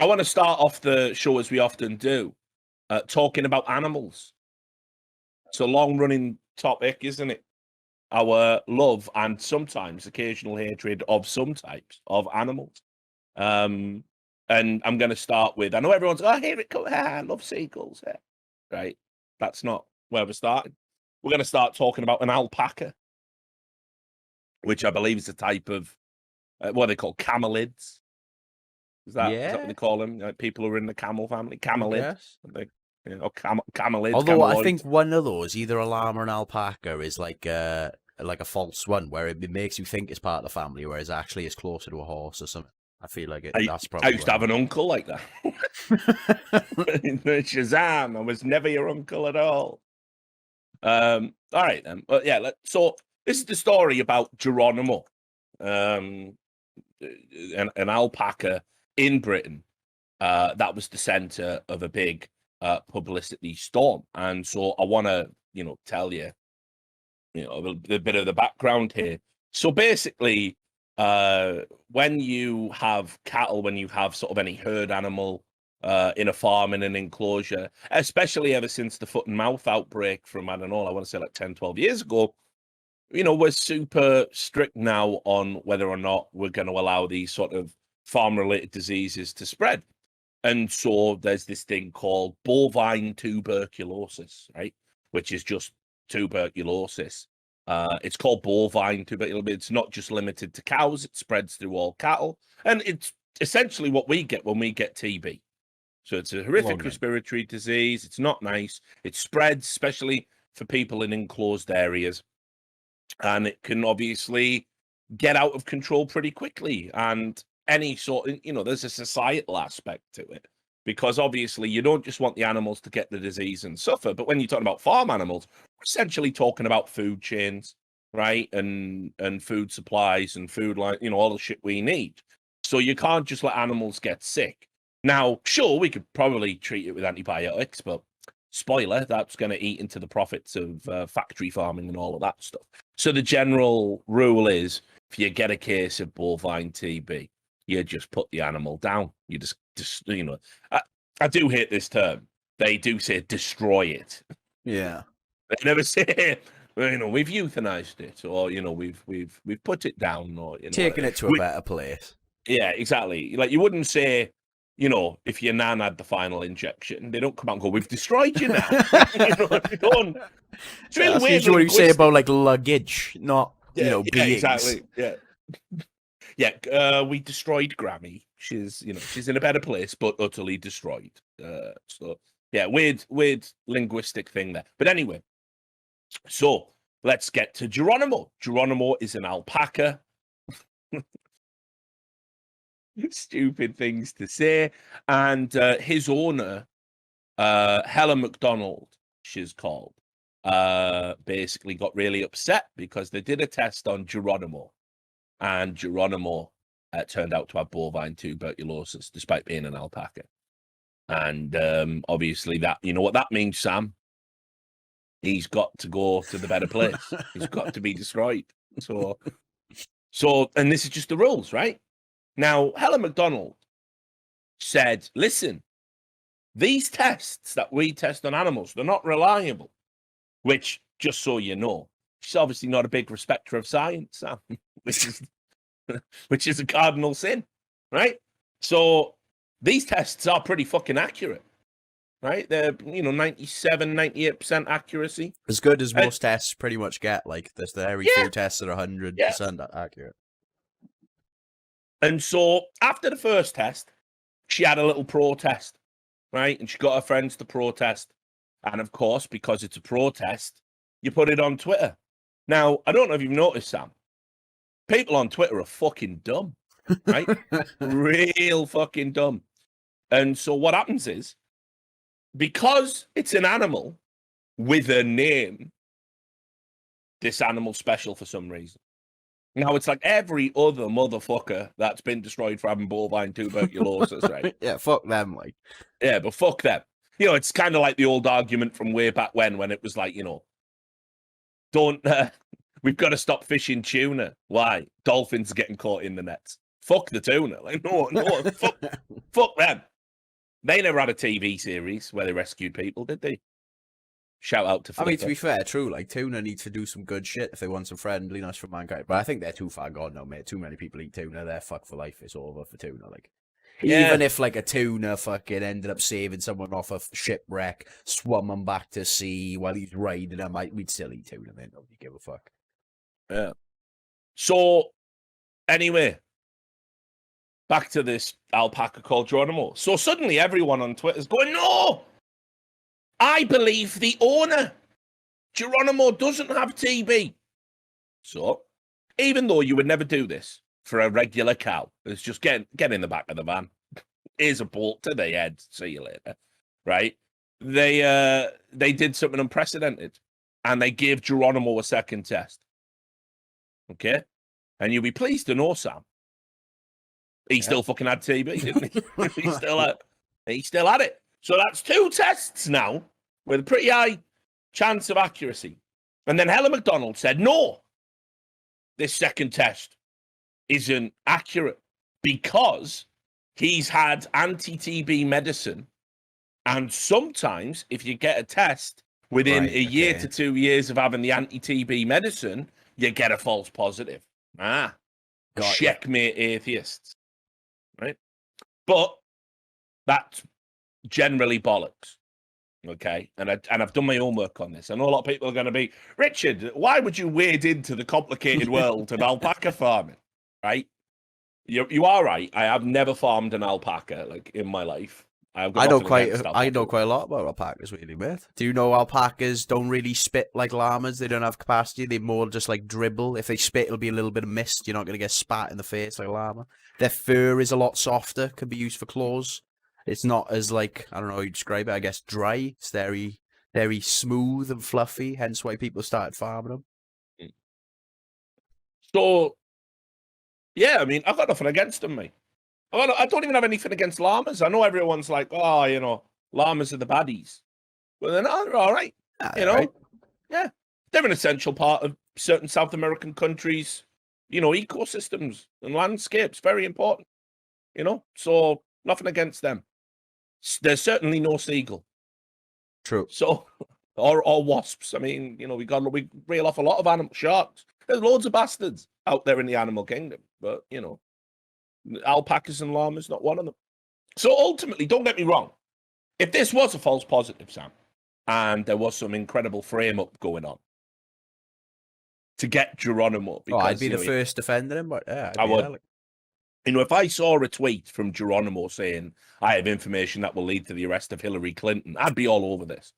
I want to start off the show as we often do, talking about animals. It's a long-running topic, isn't it? Our love and sometimes occasional hatred of some types of animals. And I'm going to start with, I know everyone's, oh, here it comes, I love seagulls. Yeah. Right? That's not where we're starting. We're going to start talking about an alpaca, which I believe is a type of, what they call camelids. Is that what they call them? Like people who are in the camel family? Camelid. Or camelid. Although cameloid. I think one of those, either a llama or an alpaca, is like a false one, where it makes you think it's part of the family, whereas actually it's closer to a horse or something. I feel like that's probably. I used to have an uncle like that. Shazam! I was never your uncle at all. All right then. But yeah, so this is the story about Geronimo, an alpaca in Britain. That was the center of a big publicity storm, and so I want to, tell you, a bit of the background here. So basically, when you have cattle, when you have sort of any herd animal in a farm, in an enclosure, especially ever since the foot and mouth outbreak from, I don't know, I want to say like 10, 12 years ago, we're super strict now on whether or not we're going to allow these sort of farm-related diseases to spread. And so there's this thing called bovine tuberculosis, right? Which is just tuberculosis. It's called bovine tuberculosis. It's not just limited to cows. It spreads through all cattle. And it's essentially what we get when we get TB. So it's a horrific respiratory disease. It's not nice. It spreads, especially for people in enclosed areas. And it can obviously get out of control pretty quickly. And any sort of, there's a societal aspect to it, because obviously you don't just want the animals to get the disease and suffer. But when you're talking about farm animals, we're essentially talking about food chains, right? And food supplies and food, like, all the shit we need. So you can't just let animals get sick. Now, sure, we could probably treat it with antibiotics, but spoiler, that's going to eat into the profits of factory farming and all of that stuff. So the general rule is, if you get a case of bovine TB, you just put the animal down. You just I do hate this term. They do say destroy it. Yeah. They never say, we've euthanized it, or we've put it down, or taken it to a better place. Yeah, exactly. Like, you wouldn't say, if your nan had the final injection, they don't come out and go, we've destroyed you now. Don't. It's really weird. That's what you say about like luggage, not beings. Exactly. Yeah. Yeah, we destroyed Grammy. She's in a better place, but utterly destroyed. So yeah, weird linguistic thing there. But anyway, so let's get to Geronimo. Geronimo is an alpaca. Stupid things to say. And his owner, Helen McDonald, she's called, basically got really upset because they did a test on Geronimo. And Geronimo turned out to have bovine tuberculosis, despite being an alpaca. And obviously that, what that means, Sam? He's got to go to the better place. He's got to be destroyed. So, and this is just the rules, right? Now, Helen McDonald said, listen, these tests that we test on animals, they're not reliable, which, just so you know, she's obviously not a big respecter of science, Sam, which is a cardinal sin, right? So these tests are pretty fucking accurate, right? They're, 97, 98% accuracy. As good as most tests pretty much get. Like, there's very few tests that are 100% accurate. And so after the first test, she had a little protest, right? And she got her friends to protest. And of course, because it's a protest, you put it on Twitter. Now, I don't know if you've noticed, Sam, people on Twitter are fucking dumb, right? Real fucking dumb. And so what happens is, because it's an animal with a name, this animal's special for some reason. Now, it's like every other motherfucker that's been destroyed for having bovine tuberculosis, right? Yeah, fuck them, like. Yeah, but fuck them. It's kind of like the old argument from way back when it was like, we've got to stop fishing tuna. Why? Dolphins are getting caught in the nets. Fuck the tuna. Like, no, fuck them. They never had a TV series where they rescued people, did they? Shout out to I mean, to Flipper. be fair, true. Like tuna needs to do some good shit if they want some friendliness from mankind. But I think they're too far gone now, mate. Too many people eat tuna. They're fucked for life. It's over for tuna. Like, Yeah. even if like a tuna fucking ended up saving someone off a shipwreck, swum them back to sea while he's riding them, we'd still eat tuna, mate. Nobody give a fuck. Yeah. So, anyway, back to this alpaca called Geronimo. So suddenly everyone on Twitter is going, no, I believe the owner, Geronimo, doesn't have TB. So, even though you would never do this for a regular cow, it's just get in the back of the van. Here's a bolt to the head. See you later. Right? They did something unprecedented, and they gave Geronimo a second test. Okay? And you'll be pleased to know, Sam, he still fucking had TB, didn't he? he still had it. So that's 2 tests now with a pretty high chance of accuracy. And then Helen McDonald said, no, this second test isn't accurate because he's had anti-TB medicine. And sometimes if you get a test within a year to 2 years of having the anti-TB medicine, you get a false positive. Checkmate atheists. Right? But that's generally bollocks. Okay, and I've done my homework on this. I know a lot of people are going to be, Richard, why would you wade into the complicated world of alpaca farming? Right? You are right. I have never farmed an alpaca like in my life. I know quite a lot about alpacas, really, mate. Do you know alpacas don't really spit like llamas? They don't have capacity. They more just like dribble. If they spit, it'll be a little bit of mist. You're not going to get spat in the face like a llama. Their fur is a lot softer. Can be used for claws. It's not as like, I don't know how you describe it. I guess dry. It's very, very smooth and fluffy. Hence why people started farming them. So, yeah, I mean, I've got nothing against them, mate. I don't even have anything against llamas. I know everyone's like, oh, you know, llamas are the baddies. Well, they're not. They're all right. Right. Yeah. They're an essential part of certain South American countries, ecosystems and landscapes. Very important, So nothing against them. There's certainly no seagull. True. So, or wasps. I mean, we reel off a lot of animal sharks. There's loads of bastards out there in the animal kingdom, but, alpacas and llamas, not one of them. So ultimately, don't get me wrong. If this was a false positive, Sam, and there was some incredible frame up going on to get Geronimo, because I'd be the first defending him, but yeah, I would. If I saw a tweet from Geronimo saying I have information that will lead to the arrest of Hillary Clinton, I'd be all over this.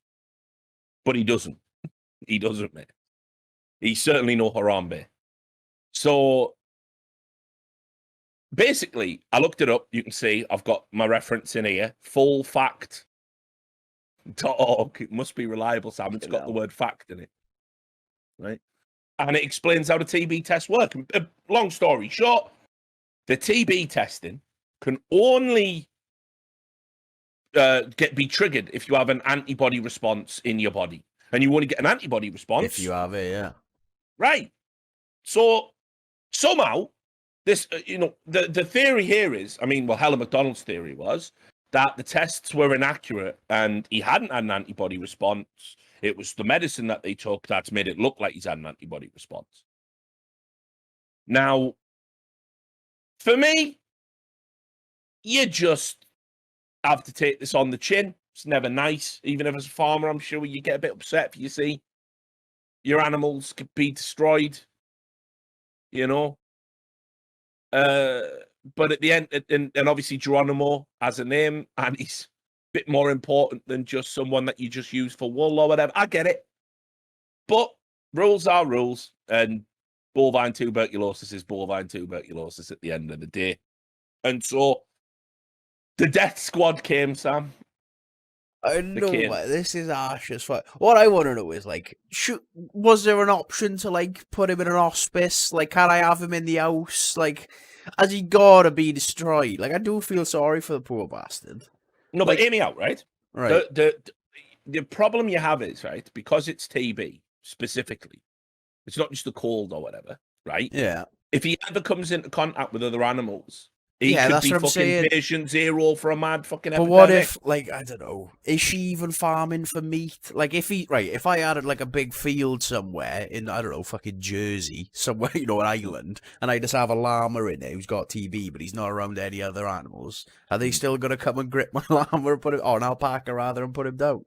But he doesn't. He doesn't, mate. He's certainly no Harambe. So basically, I looked it up. You can see I've got my reference in here. Fullfact.org. It must be reliable, Sam. It's got the word fact in it. Right? And it explains how the TB tests work. Long story short, the TB testing can only be triggered if you have an antibody response in your body. And you only get an antibody response if you have it, yeah. Right. So somehow this, the theory here is, Helen McDonald's theory was that the tests were inaccurate and he hadn't had an antibody response. It was the medicine that they took that's made it look like he's had an antibody response. Now, for me, you just have to take this on the chin. It's never nice. Even if as a farmer, I'm sure you get a bit upset if you see your animals could be destroyed, But at the end, and obviously Geronimo has a name, and he's a bit more important than just someone that you just use for wool or whatever. I get it. But rules are rules, and bovine tuberculosis is bovine tuberculosis at the end of the day. And so the death squad came, Sam. I know, but this is harsh as fuck. What I want to know is, was there an option to, put him in an hospice? Can I have him in the house? Has he gotta be destroyed? I do feel sorry for the poor bastard. No, but hear me out, right? Right. The problem you have is, right, because it's TB, specifically, it's not just a cold or whatever, right? Yeah. If he ever comes into contact with other animals, He Yeah, could that's be what I'm fucking saying. patient zero for a mad fucking But epidemic. what if, like, I don't know, is she even farming for meat? Like, if I had like a big field somewhere in, I don't know, fucking Jersey, somewhere, an island, and I just have a llama in there who's got TB, but he's not around any other animals, are they still gonna come and grip my llama and put him, an alpaca rather, and put him down?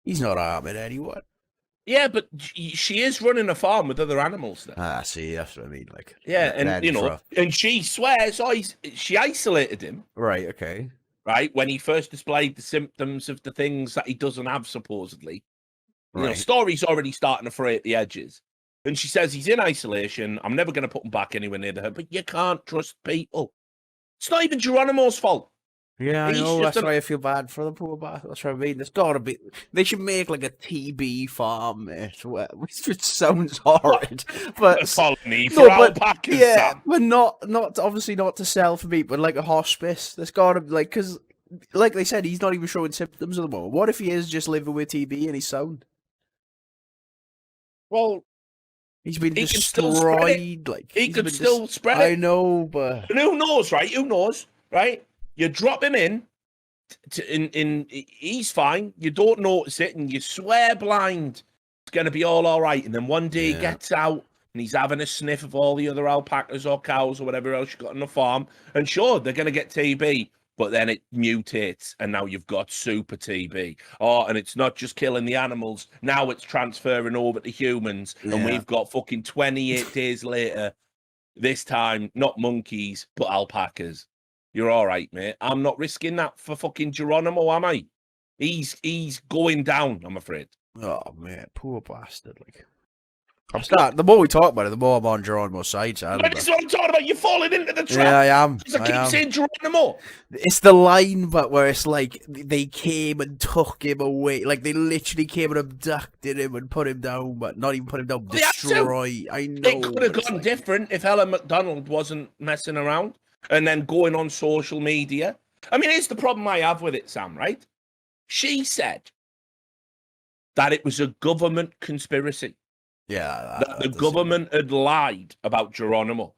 He's not harming anyone. Yeah, but she is running a farm with other animals there. Ah, see, that's what I mean. Like, Yeah, and and she swears she isolated him. Right. Okay. Right when he first displayed the symptoms of the things that he doesn't have, supposedly. Right. Story's already starting to fray at the edges. And she says he's in isolation. I'm never going to put him back anywhere near her. But you can't trust people. It's not even Geronimo's fault. Yeah, I He's know. just That's why I feel bad for the poor bastard. That's what I mean. There's gotta be. They should make like a TB farm, mate, which just sounds horrid. But a colony for alpacas, yeah, Sam. but not obviously not to sell for meat, but like a hospice. There's gotta be because, like they said, he's not even showing symptoms at the moment. What if he is just living with TB and he's sound? Well, he's been he destroyed. Like he could still spread it. I know, but and who knows, right? Who knows, right? You drop him in. He's fine. You don't notice it, and you swear blind it's going to be all right. And then one day he gets out, and he's having a sniff of all the other alpacas or cows or whatever else you got on the farm. And sure, they're going to get TB, but then it mutates, and now you've got super TB. Oh, and it's not just killing the animals. Now it's transferring over to humans, and we've got fucking 28 days later. This time, not monkeys, but alpacas. You're all right, mate. I'm not risking that for fucking Geronimo, am I? He's going down, I'm afraid. Oh man, poor bastard. Like, the more we talk about it, the more I'm on Geronimo's side. That's what I'm talking about. You're falling into the trap. Yeah, I am. I keep saying Geronimo. It's the line, but where it's like they came and took him away. Like they literally came and abducted him and put him down, but not even put him down. Destroy. I know. It could have gone different if Helen McDonald wasn't messing around and then going on social media. I mean, here's the problem I have with it, Sam, right? She said that it was a government conspiracy. Yeah. That the government had lied about Geronimo.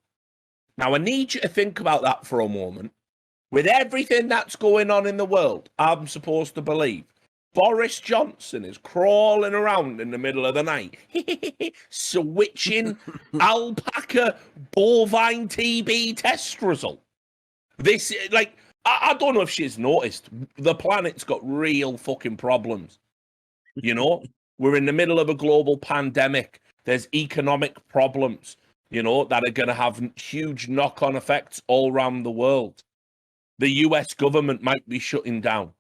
Now, I need you to think about that for a moment. With everything that's going on in the world, I'm supposed to believe Boris Johnson is crawling around in the middle of the night, switching alpaca bovine TB test result. This, like, I don't know if she's noticed. The planet's got real fucking problems. We're in the middle of a global pandemic. There's economic problems, that are going to have huge knock-on effects all around the world. The US government might be shutting down.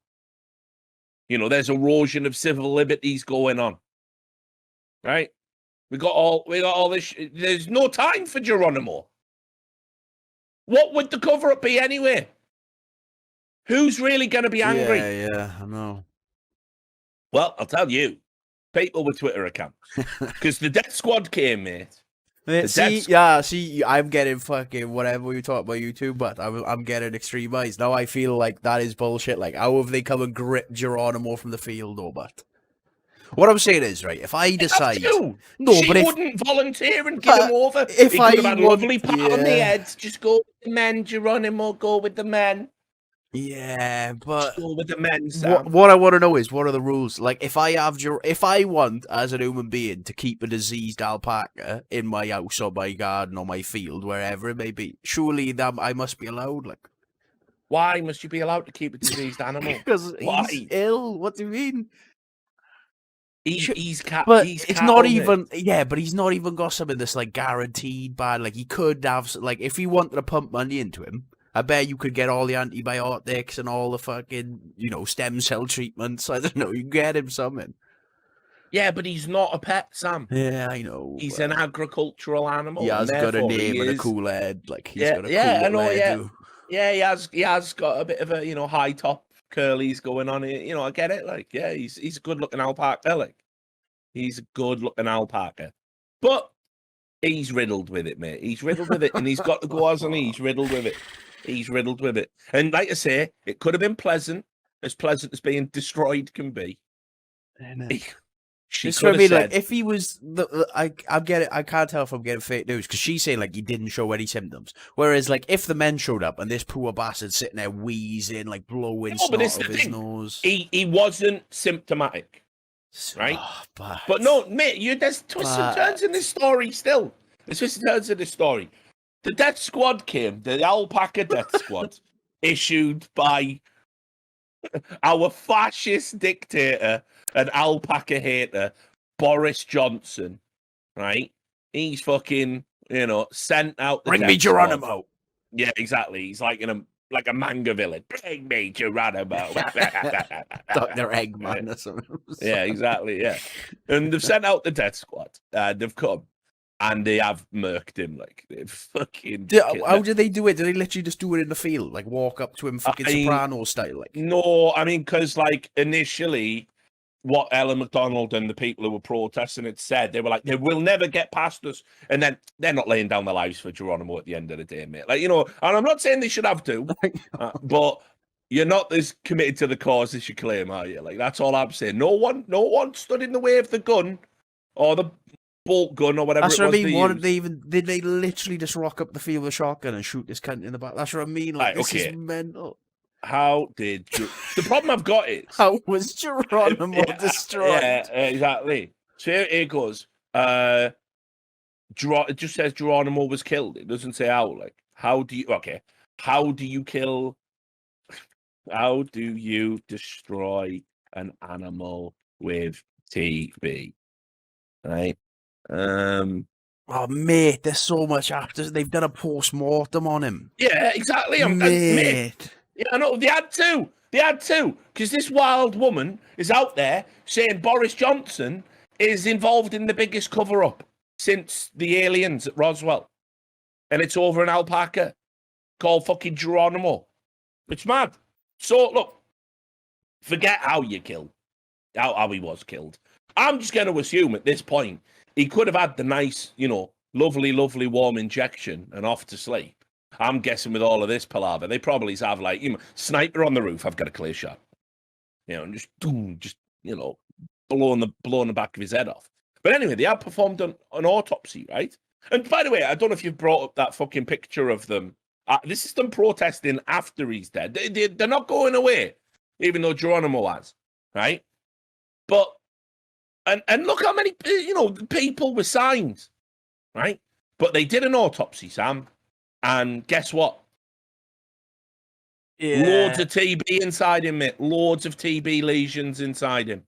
There's erosion of civil liberties going on. Right? We got all this. There's no time for Geronimo. What would the cover-up be anyway? Who's really going to be angry? Yeah, I know. Well, I'll tell you. People with Twitter accounts. Because the Death Squad came, mate. I'm getting fucking whatever we talk about YouTube, but I'm getting extremized. Now I feel like that is bullshit. Like, how have they come and grip Geronimo from the field, or but? What I'm saying is, right, if I decide... She wouldn't volunteer and give him over. If he could have had a lovely pat on the head. Just go with the men, Geronimo, go with the men. Yeah, but go with the men, Sam. What I want to know is, what are the rules? Like, if I want, as a human being, to keep a diseased alpaca in my house or my garden or my field, wherever it may be, surely I must be allowed, like... Why must you be allowed to keep a diseased animal? Because he's ill. What do you mean? He's not even but he's not even got something that's like guaranteed bad. Like, he could have, like, if he wanted to pump money into him, I bet you could get all the antibiotics and all the fucking, stem cell treatments. I don't know, you can get him something. Yeah, but he's not a pet, Sam. Yeah, I know. He's an agricultural animal. He has got a name and a cool head. Like, he's got a cool head. Yeah, he has got a bit of a high top curlies going on. I get it. Like, yeah, he's a good looking alpaca. Like, he's a good looking alpaca, but he's riddled with it, mate. He's riddled with it, and he's got to go, hasn't he? He's riddled with it. He's riddled with it. And like I say, it could have been pleasant as being destroyed can be. She This is what could I have mean. said, Like, if he was, I get it. I can't tell if I'm getting fake news because she's saying like he didn't show any symptoms. Whereas, like, if the men showed up and this poor bastard sitting there wheezing, like blowing no, but it's snot the of his thing. nose, He wasn't symptomatic, right? oh, But no, mate, there's twists and turns in but this story still. There's twists and turns in this story. The death squad came, the alpaca death squad, issued by our fascist dictator and alpaca hater, Boris Johnson, right? He's fucking, sent out the bring me death squad. Geronimo. Yeah, exactly. He's like like a manga villain. Bring me Geronimo. Dr. Eggman or something. Yeah, exactly. Yeah. And they've sent out the death squad. They've come and they have murked him. Like, they've fucking. How did they do it? Did they literally just do it in the field? Like, walk up to him fucking Soprano style? Like, no, I mean, because, like, initially, what Ellen McDonald and the people who were protesting it said, they were like, they will never get past us. And then they're not laying down their lives for Geronimo at the end of the day, mate. Like, and I'm not saying they should have to, but you're not as committed to the cause as you claim, are you? Like, that's all I'm saying. No one stood in the way of the gun or the bolt gun or whatever that's it what was I mean. they What used. did they literally just rock up the field with a shotgun and shoot this cunt in the back? That's what I mean. Like, Right, this okay. is mental. How did the problem I've got is How was Geronimo destroyed? Yeah, exactly. So here it goes. It just says Geronimo was killed. It doesn't say how. Like, how do you kill? How do you destroy an animal with TB? Right. Oh, mate, there's so much after. They've done a post-mortem on him. Yeah, exactly. Mate. Yeah, I know. They had to. Because this wild woman is out there saying Boris Johnson is involved in the biggest cover-up since the aliens at Roswell. And it's over an alpaca called fucking Geronimo. It's mad. So, look, forget how you killed, how he was killed. I'm just going to assume at this point, he could have had the nice, lovely, lovely warm injection and off to sleep. I'm guessing with all of this palaver, they probably have like, sniper on the roof. I've got a clear shot, and just blowing the back of his head off. But anyway, they have performed an autopsy, right? And by the way, I don't know if you've brought up that fucking picture of them. This is them protesting after he's dead. They're not going away, even though Geronimo has, right? But and look how many people were signed, right? But they did an autopsy, Sam. And guess what? Yeah. Loads of TB inside him, mate. Loads of TB lesions inside him.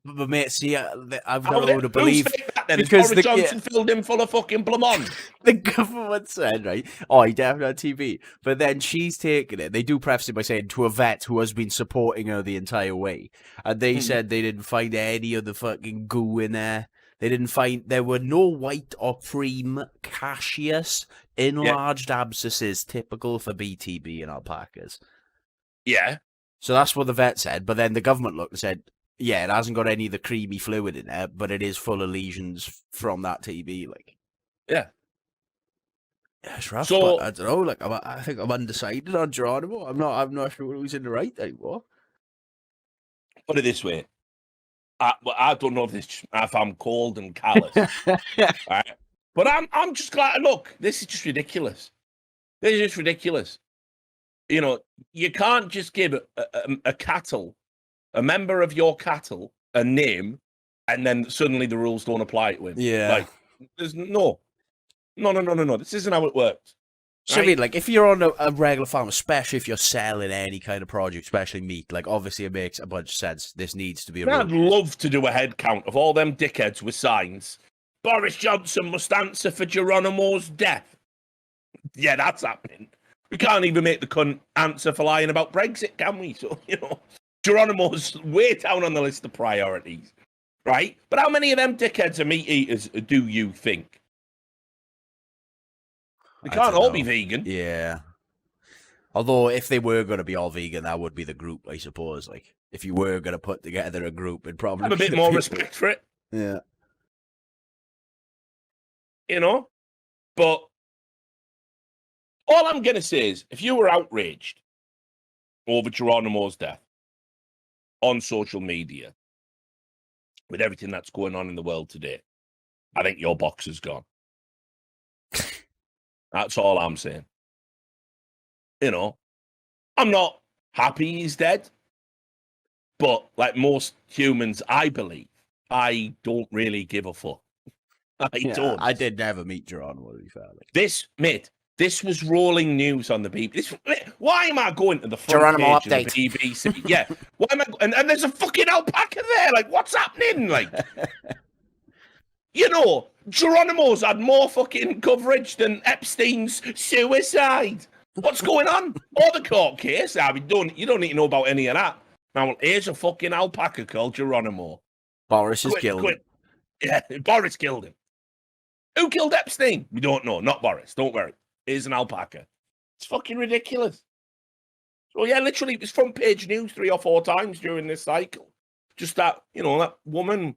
But mate, see, I've got to believe who's that then? because Boris Johnson filled him full of fucking blamon. The government said, right? Oh, he definitely had TB. But then she's taken it. They do preface it by saying to a vet who has been supporting her the entire way, and they said they didn't find any of the fucking goo in there. They didn't find there were no white or cream caseous enlarged abscesses typical for BTB in alpacas. Yeah. So that's what the vet said. But then the government looked and said, yeah, it hasn't got any of the creamy fluid in there, but it is full of lesions from that TB. Like, yeah, it's rough. So but I don't know. Like, I think I'm undecided on Geronimo. I'm not sure who's in the right anymore. Put it this way, I don't know if I'm cold and callous, right? But I'm just glad. Look, this is just ridiculous. This is just ridiculous. You can't just give a cattle, a member of your cattle, a name, and then suddenly the rules don't apply to him. Yeah. Like, there's no. This isn't how it works. So, right? I mean, like, if you're on a regular farm, especially if you're selling any kind of produce, especially meat, like, obviously it makes a bunch of sense. This needs to be a rule. I'd love to do a head count of all them dickheads with signs. Boris Johnson must answer for Geronimo's death. Yeah, that's happening. We can't even make the cunt answer for lying about Brexit, can we? So, Geronimo's way down on the list of priorities, right? But how many of them dickheads are meat eaters do you think? They can't all be vegan. Yeah. Although, if they were going to be all vegan, that would be the group, I suppose. Like, if you were going to put together a group, it'd probably have a bit more respect for it. Yeah. But all I'm going to say is, if you were outraged over Geronimo's death on social media, with everything that's going on in the world today, I think your boxer's gone. That's all I'm saying. You know, I'm not happy he's dead, but like most humans, I believe, I don't really give a fuck. I don't. I did never meet Geronimo, to be fair. This was rolling news on the BBC. Why am I going to the front Geronimo page update. of the BBC? Yeah. Why am I? And there's a fucking alpaca there. Like, what's happening? Like, you know, Geronimo's had more fucking coverage than Epstein's suicide. What's going on? Or the court case. You don't need to know about any of that. Now, here's a fucking alpaca called Geronimo. Boris is killed him. Yeah, Boris killed him. Who killed Epstein? We don't know. Not Boris. Don't worry. Here's an alpaca. It's fucking ridiculous. So, yeah, literally, it was front page news 3 or 4 times during this cycle. Just that, you know, that woman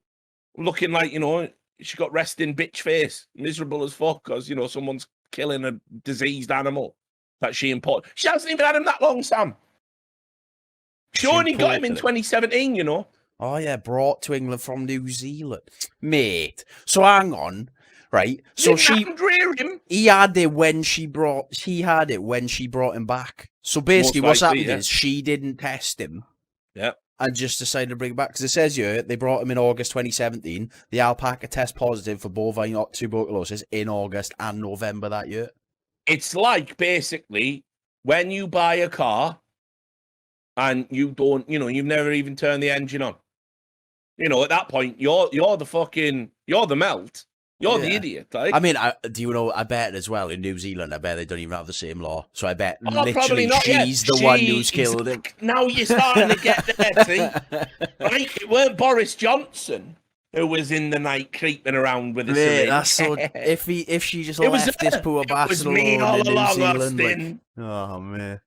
looking like, you know, she got resting bitch face, miserable as fuck because, you know, someone's killing a diseased animal that she imported. She hasn't even had him that long, Sam. She only got him in 2017, you know. Oh, yeah, brought to England from New Zealand. Mate, so hang on, right? So he had it when she brought him back. So basically what's happened is she didn't test him. Yeah. And just decided to bring him back. Because it says here, they brought him in August 2017. The alpaca test positive for bovine tuberculosis in August and November that year. It's like, basically, when you buy a car and you don't, you know, you've never even turned the engine on. You know, at that point, you're the melt. You're the idiot. Like. I mean, do you know, I bet as well in New Zealand, I bet they don't even have the same law. So I bet literally she's the one who's killed him. Now you're starting to get there, see? Right? It weren't Boris Johnson who was in the night creeping around with a syringe. That's so, if she just left this poor bastard alone in New Zealand. Like, oh, man.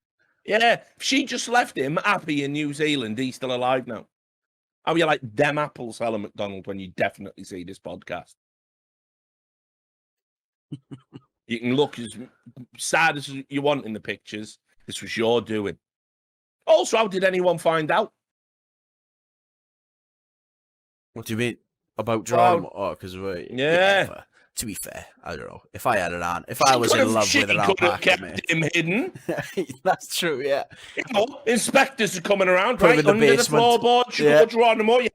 Yeah, if she just left him happy in New Zealand, he's still alive now. How are you like them apples, Helen McDonald, when you definitely see this podcast? You can look as sad as you want in the pictures. This was your doing. Also, how did anyone find out? What do you mean? About Geronimo? Oh, because yeah. To be fair, I don't know. If I had an aunt, if I was in love with an alpaca, kept him hidden. That's true, yeah. You know, inspectors are coming around, right? Under the floorboard, you got Geronimo, yeah.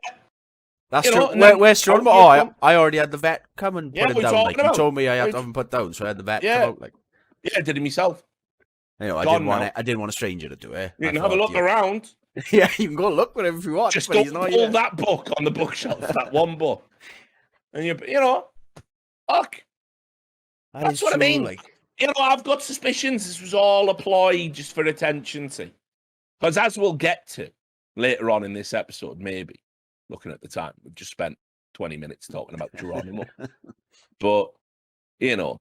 That's true. Where's Geronimo? Oh, I already had the vet come and put him down. Like, he told me I had to have him put down, so I had the vet come out. Like, yeah, I did it myself. You know, I didn't want a stranger to do it. You can have a look around. Yeah, you can go look at him if you want. Just don't pull that book on the bookshelf, that one book. And you know, fuck. That's what I mean. Like, you know, I've got suspicions this was all a ploy just for attention, see. Because as we'll get to later on in this episode, maybe, looking at the time, we've just spent 20 minutes talking about Geronimo. But, you know,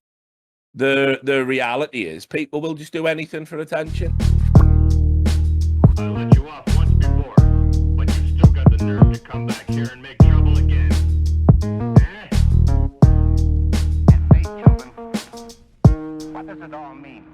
the reality is people will just do anything for attention. I let you off once before, but you still got the nerve to come back here and make trouble again. Eh? Yes, children. What does it all mean?